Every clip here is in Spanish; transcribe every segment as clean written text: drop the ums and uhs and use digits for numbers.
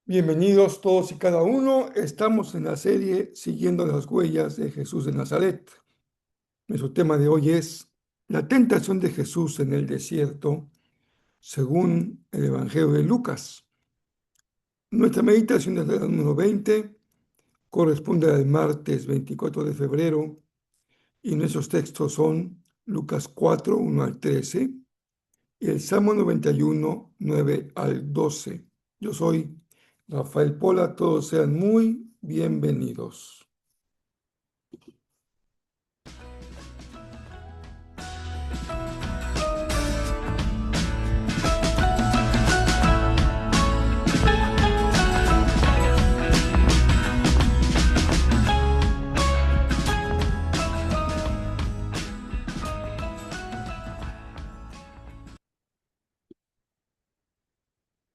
Bienvenidos todos y cada uno. Estamos en la serie Siguiendo las huellas de Jesús de Nazaret. Nuestro tema de hoy es la tentación de Jesús en el desierto, según el Evangelio de Lucas. Nuestra meditación de la número 20 corresponde al martes 24 de febrero y nuestros textos son Lucas 4, 1 al 13 y el Salmo 91, 9 al 12. Yo soy Rafael Pola, todos sean muy bienvenidos.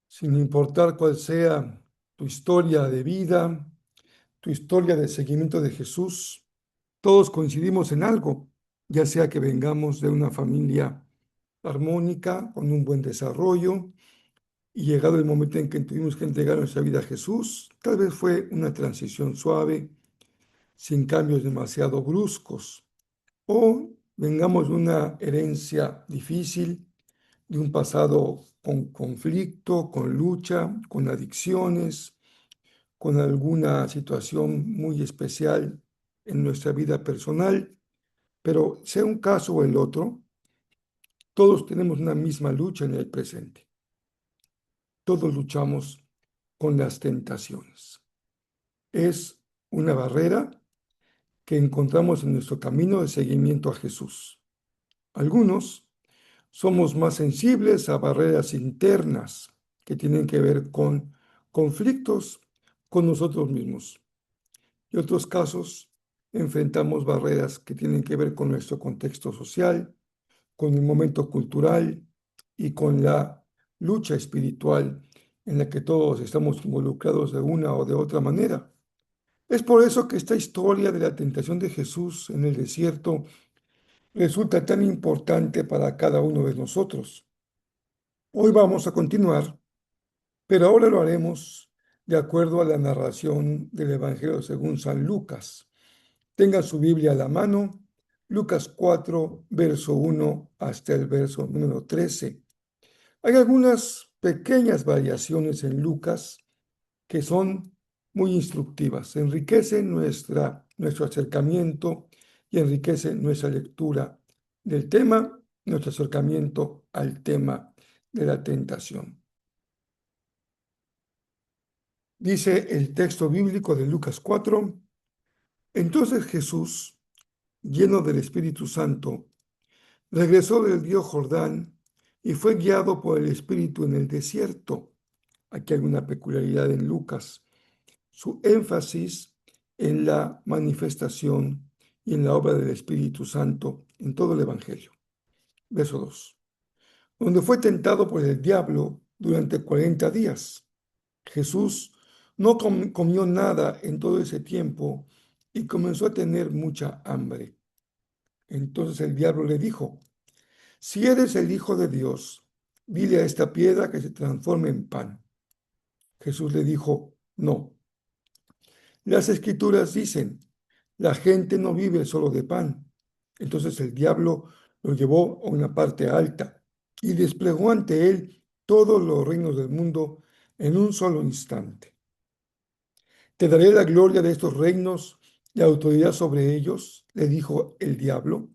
Sin importar cuál sea tu historia de vida, tu historia de seguimiento de Jesús, todos coincidimos en algo, ya sea que vengamos de una familia armónica, con un buen desarrollo, y llegado el momento en que tuvimos que entregar nuestra vida a Jesús, tal vez fue una transición suave, sin cambios demasiado bruscos, o vengamos de una herencia difícil, de un pasado con conflicto, con lucha, con adicciones, con alguna situación muy especial en nuestra vida personal, pero sea un caso o el otro, todos tenemos una misma lucha en el presente. Todos luchamos con las tentaciones. Es una barrera que encontramos en nuestro camino de seguimiento a Jesús. Algunos somos más sensibles a barreras internas que tienen que ver con conflictos con nosotros mismos. Y otros casos enfrentamos barreras que tienen que ver con nuestro contexto social, con el momento cultural y con la lucha espiritual en la que todos estamos involucrados de una o de otra manera. Es por eso que esta historia de la tentación de Jesús en el desierto resulta tan importante para cada uno de nosotros. Hoy vamos a continuar, pero ahora lo haremos de acuerdo a la narración del Evangelio según San Lucas. Tenga su Biblia a la mano, Lucas 4, verso 1 hasta el verso número 13. Hay algunas pequeñas variaciones en Lucas que son muy instructivas, enriquecen nuestro acercamiento y enriquecen nuestra lectura del tema, nuestro acercamiento al tema de la tentación. Dice el texto bíblico de Lucas 4, entonces Jesús, lleno del Espíritu Santo, regresó del río Jordán y fue guiado por el Espíritu en el desierto. Aquí hay una peculiaridad en Lucas. Su énfasis en la manifestación y en la obra del Espíritu Santo en todo el Evangelio. Verso 2. Donde fue tentado por el diablo durante 40 días. Jesús no comió nada en todo ese tiempo y comenzó a tener mucha hambre. Entonces el diablo le dijo, si eres el Hijo de Dios, dile a esta piedra que se transforme en pan. Jesús le dijo, no. Las Escrituras dicen, la gente no vive solo de pan. Entonces el diablo lo llevó a una parte alta y desplegó ante él todos los reinos del mundo en un solo instante. Te daré la gloria de estos reinos y autoridad sobre ellos, le dijo el diablo,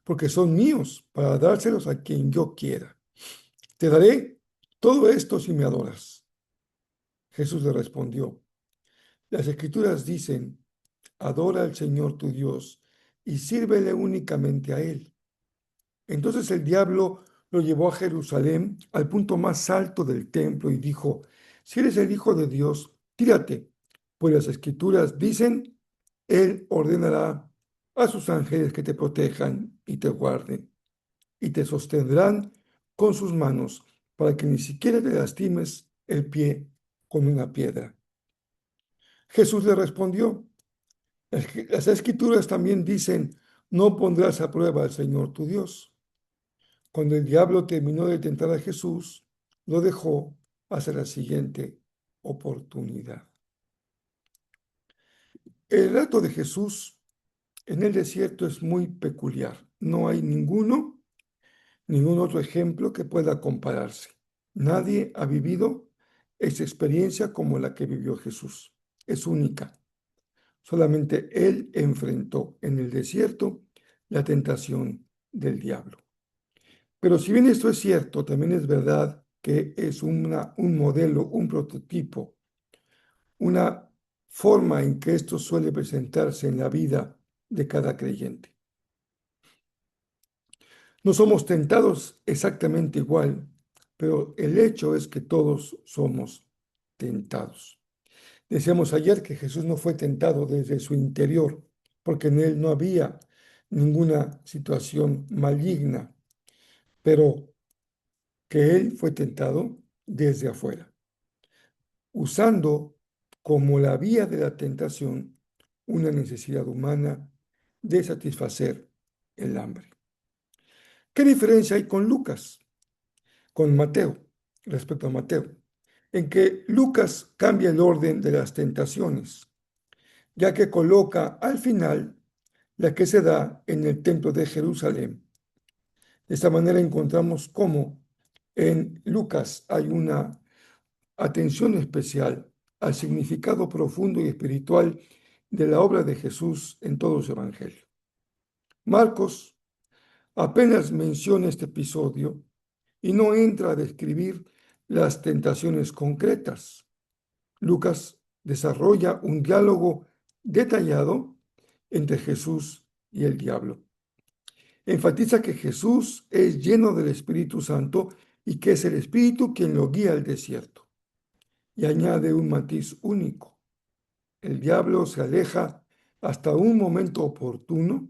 porque son míos para dárselos a quien yo quiera. Te daré todo esto si me adoras. Jesús le respondió, las Escrituras dicen, adora al Señor tu Dios y sírvele únicamente a Él. Entonces el diablo lo llevó a Jerusalén, al punto más alto del templo, y dijo, si eres el Hijo de Dios, tírate, pues las Escrituras dicen, Él ordenará a sus ángeles que te protejan y te guarden, y te sostendrán con sus manos, para que ni siquiera te lastimes el pie con una piedra. Jesús le respondió, las Escrituras también dicen, no pondrás a prueba al Señor tu Dios. Cuando el diablo terminó de tentar a Jesús, lo dejó hacia la siguiente oportunidad. El relato de Jesús en el desierto es muy peculiar. No hay ningún otro ejemplo que pueda compararse. Nadie ha vivido esa experiencia como la que vivió Jesús. Es única. Solamente Él enfrentó en el desierto la tentación del diablo. Pero si bien esto es cierto, también es verdad que es un modelo, un prototipo, una forma en que esto suele presentarse en la vida de cada creyente. No somos tentados exactamente igual, pero el hecho es que todos somos tentados. Decíamos ayer que Jesús no fue tentado desde su interior, porque en él no había ninguna situación maligna, pero que él fue tentado desde afuera, usando como la vía de la tentación una necesidad humana de satisfacer el hambre. ¿Qué diferencia hay con Lucas, con Mateo, respecto a Mateo? En que Lucas cambia el orden de las tentaciones, ya que coloca al final la que se da en el templo de Jerusalén. De esta manera encontramos cómo en Lucas hay una atención especial al significado profundo y espiritual de la obra de Jesús en todo su evangelio. Marcos apenas menciona este episodio y no entra a describir las tentaciones concretas. Lucas desarrolla un diálogo detallado entre Jesús y el diablo. Enfatiza que Jesús es lleno del Espíritu Santo y que es el Espíritu quien lo guía al desierto. Y añade un matiz único. El diablo se aleja hasta un momento oportuno,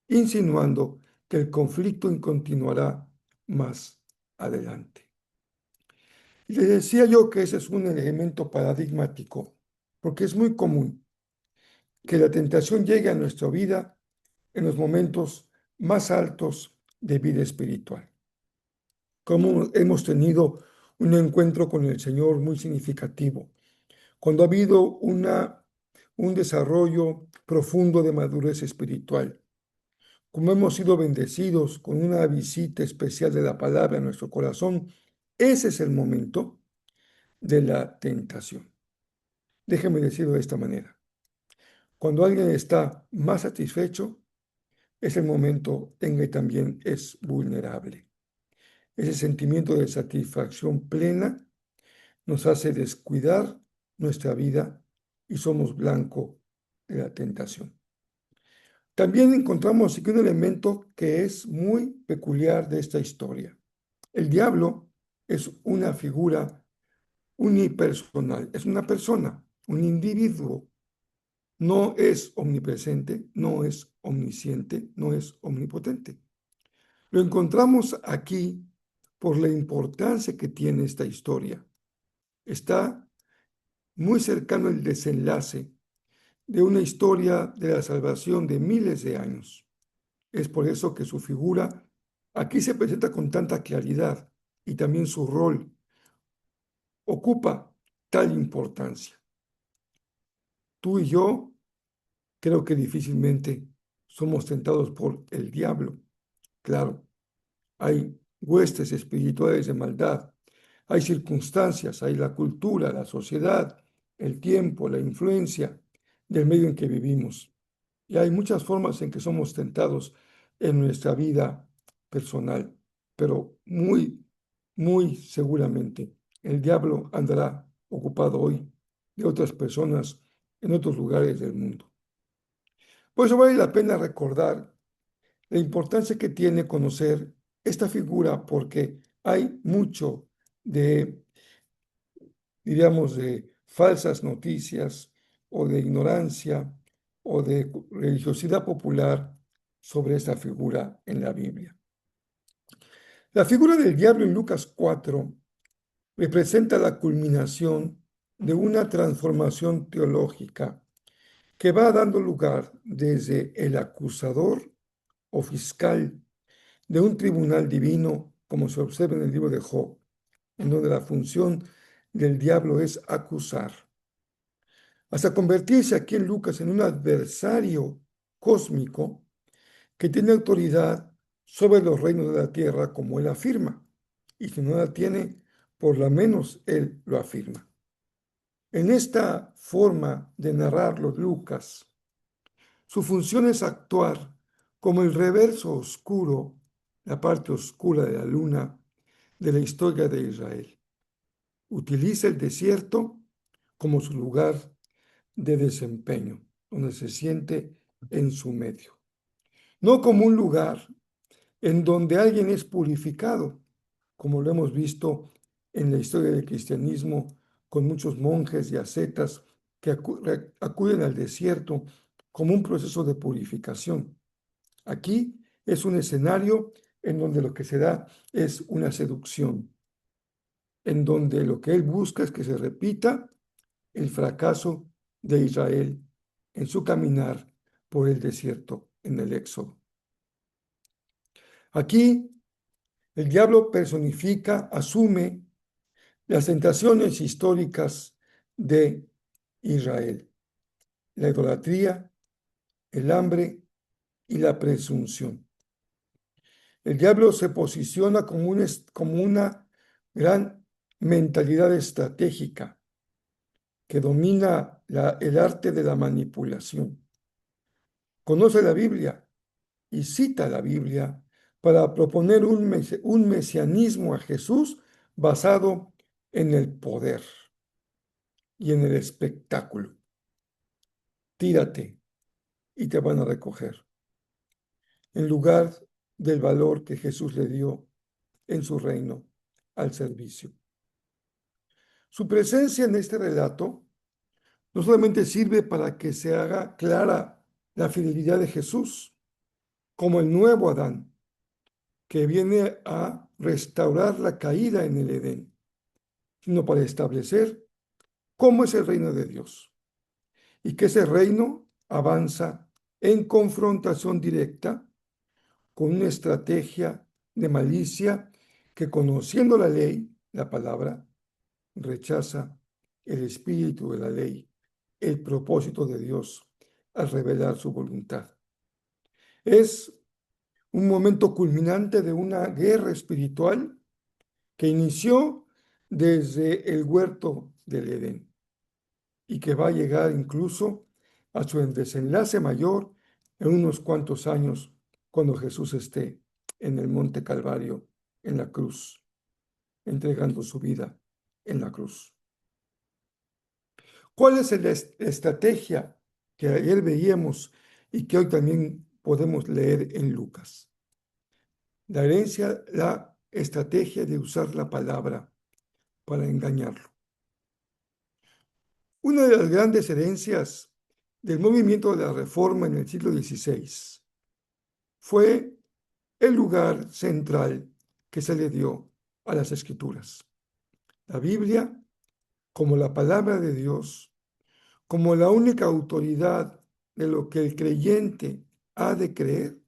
insinuando que el conflicto continuará más adelante. Y les decía yo que ese es un elemento paradigmático, porque es muy común que la tentación llegue a nuestra vida en los momentos más altos de vida espiritual. Como hemos tenido un encuentro con el Señor muy significativo, cuando ha habido un desarrollo profundo de madurez espiritual, como hemos sido bendecidos con una visita especial de la palabra en nuestro corazón, ese es el momento de la tentación. Déjeme decirlo de esta manera. Cuando alguien está más satisfecho, es el momento en que también es vulnerable. Ese sentimiento de satisfacción plena nos hace descuidar nuestra vida y somos blanco de la tentación. También encontramos aquí un elemento que es muy peculiar de esta historia. El diablo es una figura unipersonal, es una persona, un individuo. No es omnipresente, no es omnisciente, no es omnipotente. Lo encontramos aquí por la importancia que tiene esta historia. Está muy cercano el desenlace de una historia de la salvación de miles de años. Es por eso que su figura aquí se presenta con tanta claridad y también su rol ocupa tal importancia. Tú y yo creo que difícilmente somos tentados por el diablo. Claro, hay huestes espirituales de maldad, hay circunstancias, hay la cultura, la sociedad, el tiempo, la influencia del medio en que vivimos. Y hay muchas formas en que somos tentados en nuestra vida personal, pero muy seguramente el diablo andará ocupado hoy de otras personas en otros lugares del mundo. Por eso vale la pena recordar la importancia que tiene conocer esta figura, porque hay mucho de, diríamos, de falsas noticias o de ignorancia o de religiosidad popular sobre esta figura en la Biblia. La figura del diablo en Lucas 4 representa la culminación de una transformación teológica que va dando lugar desde el acusador o fiscal de un tribunal divino, como se observa en el libro de Job, en donde la función del diablo es acusar, hasta convertirse aquí en Lucas en un adversario cósmico que tiene autoridad sobre los reinos de la tierra, como él afirma. Y si no la tiene, por lo menos él lo afirma. En esta forma de narrarlo, Lucas, su función es actuar como el reverso oscuro, la parte oscura de la luna de la historia de Israel. Utiliza el desierto como su lugar de desempeño, donde se siente en su medio. No como un lugar en donde alguien es purificado, como lo hemos visto en la historia del cristianismo, con muchos monjes y ascetas que acuden al desierto como un proceso de purificación. Aquí es un escenario en donde lo que se da es una seducción, en donde lo que él busca es que se repita el fracaso de Israel en su caminar por el desierto en el Éxodo. Aquí el diablo personifica, asume las tentaciones históricas de Israel, la idolatría, el hambre y la presunción. El diablo se posiciona como una gran mentalidad estratégica que domina el arte de la manipulación. Conoce la Biblia y cita la Biblia para proponer un mesianismo a Jesús basado en el poder y en el espectáculo. Tírate y te van a recoger, en lugar del valor que Jesús le dio en su reino al servicio. Su presencia en este relato no solamente sirve para que se haga clara la fidelidad de Jesús como el nuevo Adán, que viene a restaurar la caída en el Edén, sino para establecer cómo es el reino de Dios y que ese reino avanza en confrontación directa con una estrategia de malicia que, conociendo la ley, la palabra, rechaza el espíritu de la ley, el propósito de Dios al revelar su voluntad. Es un momento culminante de una guerra espiritual que inició desde el huerto del Edén y que va a llegar incluso a su desenlace mayor en unos cuantos años, cuando Jesús esté en el monte Calvario, en la cruz, entregando su vida en la cruz. ¿Cuál es la estrategia que ayer veíamos y que hoy también podemos leer en Lucas? La herencia, la estrategia de usar la palabra para engañarlo. Una de las grandes herencias del movimiento de la Reforma en el siglo XVI fue el lugar central que se le dio a las Escrituras. La Biblia como la palabra de Dios, como la única autoridad de lo que el creyente ha de creer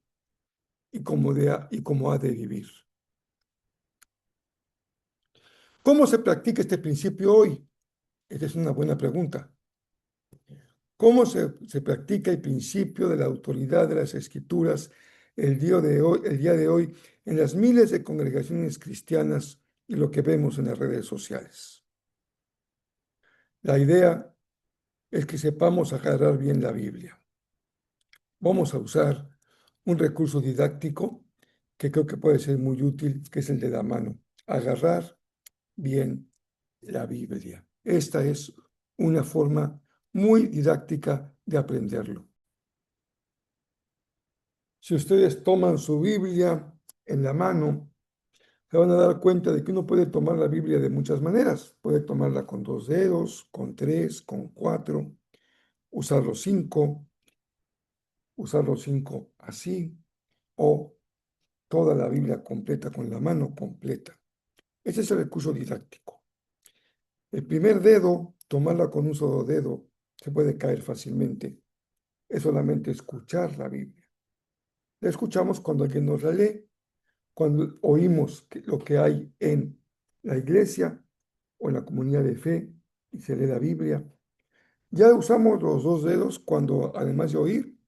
y cómo ha de vivir. ¿Cómo se practica este principio hoy? Esta es una buena pregunta. ¿Cómo se practica el principio de la autoridad de las Escrituras el día de hoy en las miles de congregaciones cristianas y lo que vemos en las redes sociales? La idea es que sepamos agarrar bien la Biblia. Vamos a usar un recurso didáctico que creo que puede ser muy útil, que es el de la mano. Agarrar bien la Biblia. Esta es una forma muy didáctica de aprenderlo. Si ustedes toman su Biblia en la mano, se van a dar cuenta de que uno puede tomar la Biblia de muchas maneras. Puede tomarla con 2 dedos, con 3, con 4, usar los 5, así, o toda la Biblia completa con la mano completa. Ese es el recurso didáctico. El primer dedo, tomarla con un solo dedo, se puede caer fácilmente. Es solamente escuchar la Biblia. La escuchamos cuando alguien nos la lee, cuando oímos lo que hay en la iglesia o en la comunidad de fe y se lee la Biblia. Ya usamos los dos dedos cuando, además de oír,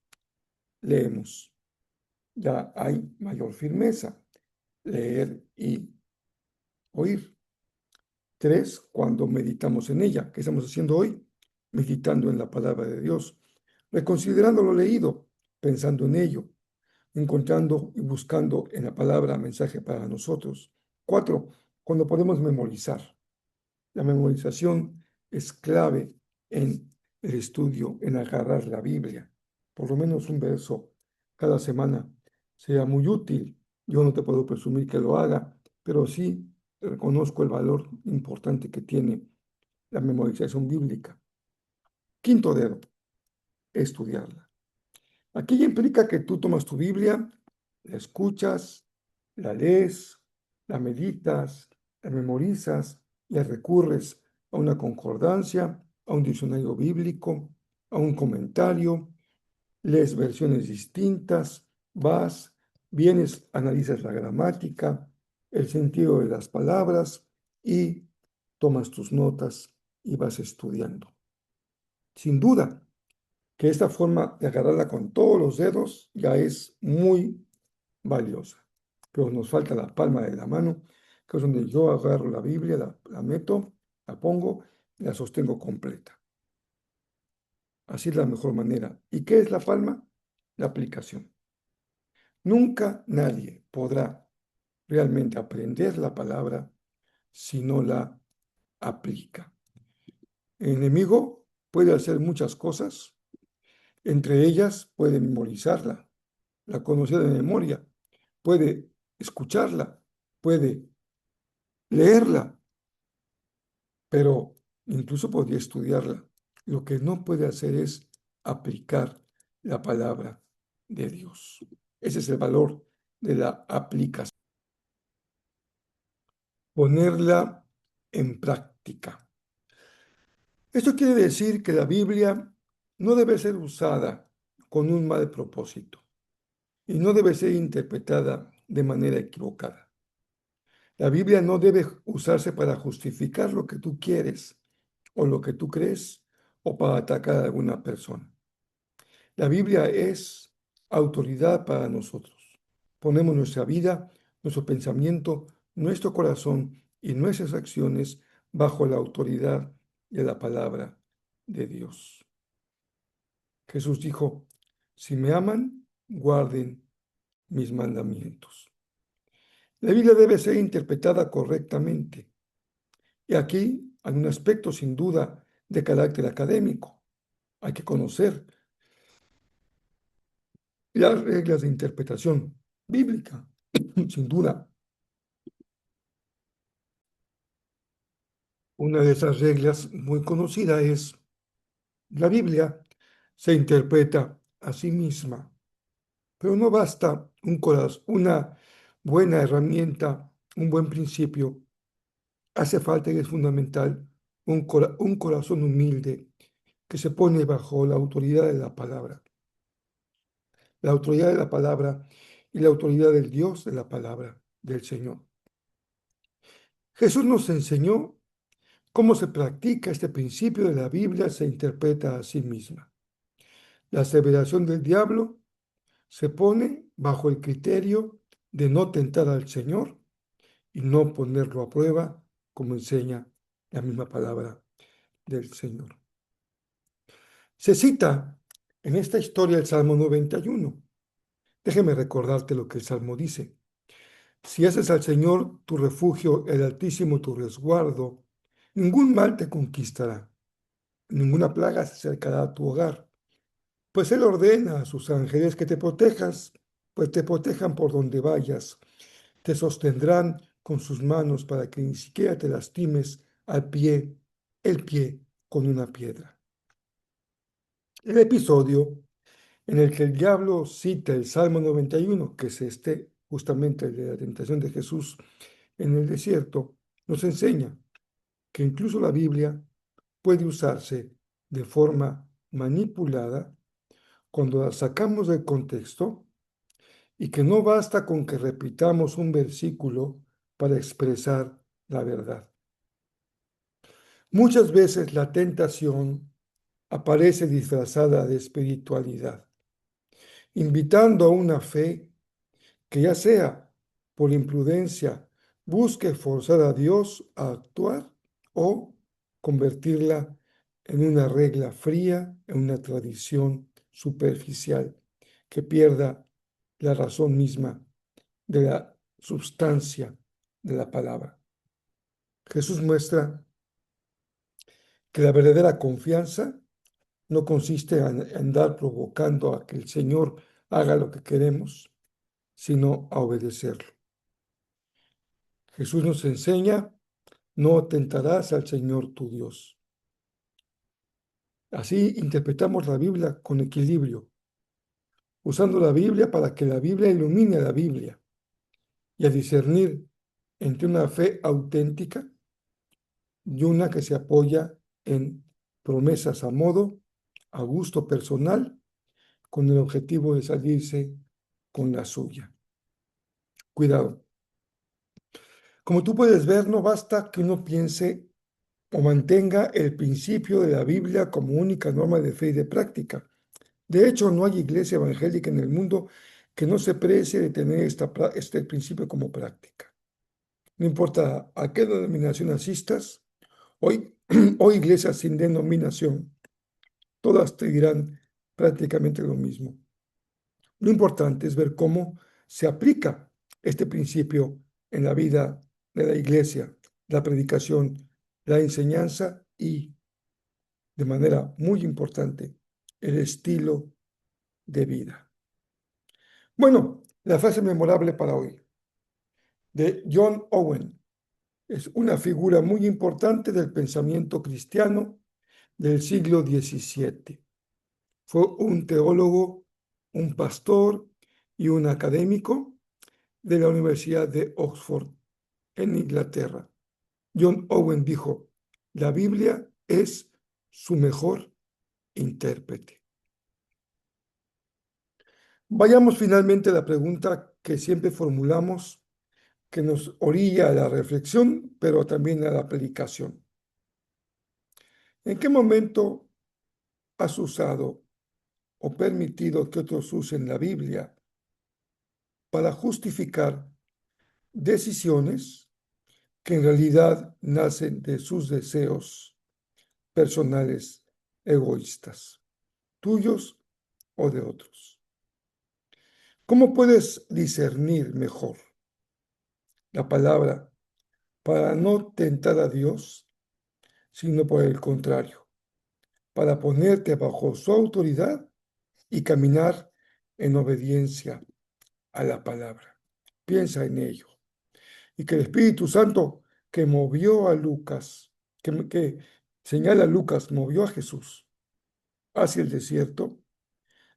leemos. Ya hay mayor firmeza, leer y oír. Tres, cuando meditamos en ella. ¿Qué estamos haciendo hoy? Meditando en la palabra de Dios, reconsiderando lo leído, pensando en ello, encontrando y buscando en la palabra mensaje para nosotros. Cuatro, cuando podemos memorizar. La memorización es clave en el estudio, en agarrar la Biblia. Por lo menos un verso cada semana sea muy útil. Yo no te puedo presumir que lo haga, pero sí reconozco el valor importante que tiene la memorización bíblica. Quinto dedo, estudiarla. Aquí ya implica que tú tomas tu Biblia, la escuchas, la lees, la meditas, la memorizas y recurres a una concordancia, a un diccionario bíblico, a un comentario, lees versiones distintas, vas, vienes, analizas la gramática, el sentido de las palabras y tomas tus notas y vas estudiando. Sin duda, que esta forma de agarrarla con todos los dedos ya es muy valiosa. Pero nos falta la palma de la mano, que es donde yo agarro la Biblia, la meto, la pongo y la sostengo completa. Así es la mejor manera. ¿Y qué es la palma? La aplicación. Nunca nadie podrá realmente aprender la palabra si no la aplica. El enemigo puede hacer muchas cosas, entre ellas puede memorizarla, la conocer de memoria, puede escucharla, puede leerla, pero incluso podría estudiarla. Lo que no puede hacer es aplicar la palabra de Dios. Ese es el valor de la aplicación. Ponerla en práctica. Esto quiere decir que la Biblia no debe ser usada con un mal propósito y no debe ser interpretada de manera equivocada. La Biblia no debe usarse para justificar lo que tú quieres o lo que tú crees o para atacar a alguna persona. La Biblia es autoridad para nosotros. Ponemos nuestra vida, nuestro pensamiento, nuestro corazón y nuestras acciones bajo la autoridad de la palabra de Dios. Jesús dijo, si me aman, guarden mis mandamientos. La Biblia debe ser interpretada correctamente. Y aquí hay un aspecto sin duda de carácter académico. Hay que conocer las reglas de interpretación bíblica, sin duda. Una de esas reglas muy conocida es la Biblia se interpreta a sí misma, pero no basta una buena herramienta, un buen principio. Hace falta y es fundamental un corazón humilde que se pone bajo la autoridad de la palabra. La autoridad de la palabra y la autoridad del Dios de la palabra del Señor. Jesús nos enseñó cómo se practica este principio de la Biblia, se interpreta a sí misma. La aseveración del diablo se pone bajo el criterio de no tentar al Señor y no ponerlo a prueba, como enseña la misma palabra del Señor. Se cita en esta historia el Salmo 91. Déjeme recordarte lo que el Salmo dice. Si haces al Señor tu refugio, el Altísimo tu resguardo, ningún mal te conquistará, ninguna plaga se acercará a tu hogar, pues Él ordena a sus ángeles que te protejas, pues te protejan por donde vayas, te sostendrán con sus manos para que ni siquiera te lastimes el pie con una piedra. El episodio en el que el diablo cita el Salmo 91, que es justamente el de la tentación de Jesús en el desierto, nos enseña que incluso la Biblia puede usarse de forma manipulada cuando la sacamos del contexto y que no basta con que repitamos un versículo para expresar la verdad. Muchas veces la tentación aparece disfrazada de espiritualidad, invitando a una fe que ya sea por imprudencia busque forzar a Dios a actuar o convertirla en una regla fría, en una tradición superficial que pierda la razón misma de la sustancia de la palabra. Jesús muestra que la verdadera confianza no consiste en andar provocando a que el Señor haga lo que queremos, sino a obedecerlo. Jesús nos enseña, no tentarás al Señor tu Dios. Así interpretamos la Biblia con equilibrio, usando la Biblia para que la Biblia ilumine a la Biblia y a discernir entre una fe auténtica y una que se apoya en promesas a modo, a gusto personal, con el objetivo de salirse con la suya. Cuidado. Como tú puedes ver, no basta que uno piense o mantenga el principio de la Biblia como única norma de fe y de práctica. De hecho, no hay iglesia evangélica en el mundo que no se precie de tener este principio como práctica. No importa a qué denominación asistas, hoy, o iglesias sin denominación, todas te dirán prácticamente lo mismo. Lo importante es ver cómo se aplica este principio en la vida de la iglesia, la predicación, la enseñanza y, de manera muy importante, el estilo de vida. Bueno, la frase memorable para hoy de John Owen es una figura muy importante del pensamiento cristiano del siglo XVII. Fue un teólogo, un pastor y un académico de la Universidad de Oxford, en Inglaterra. John Owen dijo, la Biblia es su mejor intérprete. Vayamos finalmente a la pregunta que siempre formulamos, que nos orilla a la reflexión, pero también a la aplicación. ¿En qué momento has usado o permitido que otros usen la Biblia para justificar decisiones que en realidad nacen de sus deseos personales egoístas, tuyos o de otros? ¿Cómo puedes discernir mejor la palabra para no tentar a Dios, sino por el contrario, para ponerte bajo su autoridad y caminar en obediencia a la palabra? Piensa en ello. Y que el Espíritu Santo que movió a Lucas, que señala a Lucas, movió a Jesús hacia el desierto,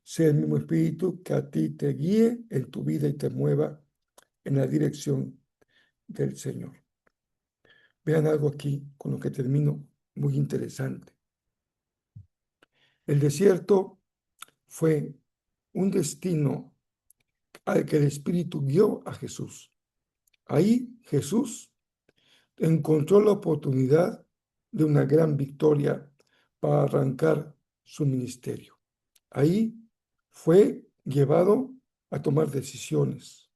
sea el mismo Espíritu que a ti te guíe en tu vida y te mueva en la dirección del Señor. Vean algo aquí con lo que termino muy interesante. El desierto fue un destino al que el Espíritu guió a Jesús. Ahí Jesús encontró la oportunidad de una gran victoria para arrancar su ministerio. Ahí fue llevado a tomar decisiones,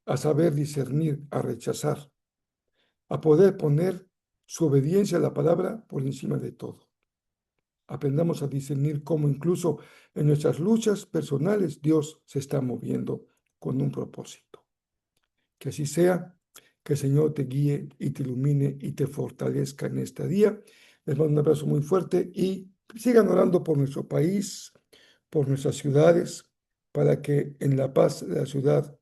a saber discernir, a rechazar, a poder poner su obediencia a la palabra por encima de todo. Aprendamos a discernir cómo incluso en nuestras luchas personales Dios se está moviendo con un propósito. Que así sea, que el Señor te guíe y te ilumine y te fortalezca en este día. Les mando un abrazo muy fuerte y sigan orando por nuestro país, por nuestras ciudades, para que en la paz de la ciudad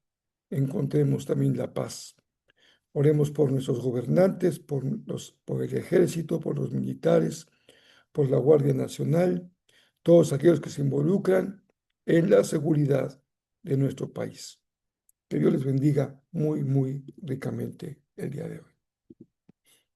encontremos también la paz. Oremos por nuestros gobernantes, por el ejército, por los militares, por la Guardia Nacional, todos aquellos que se involucran en la seguridad de nuestro país. Que Dios les bendiga muy, muy ricamente el día de hoy.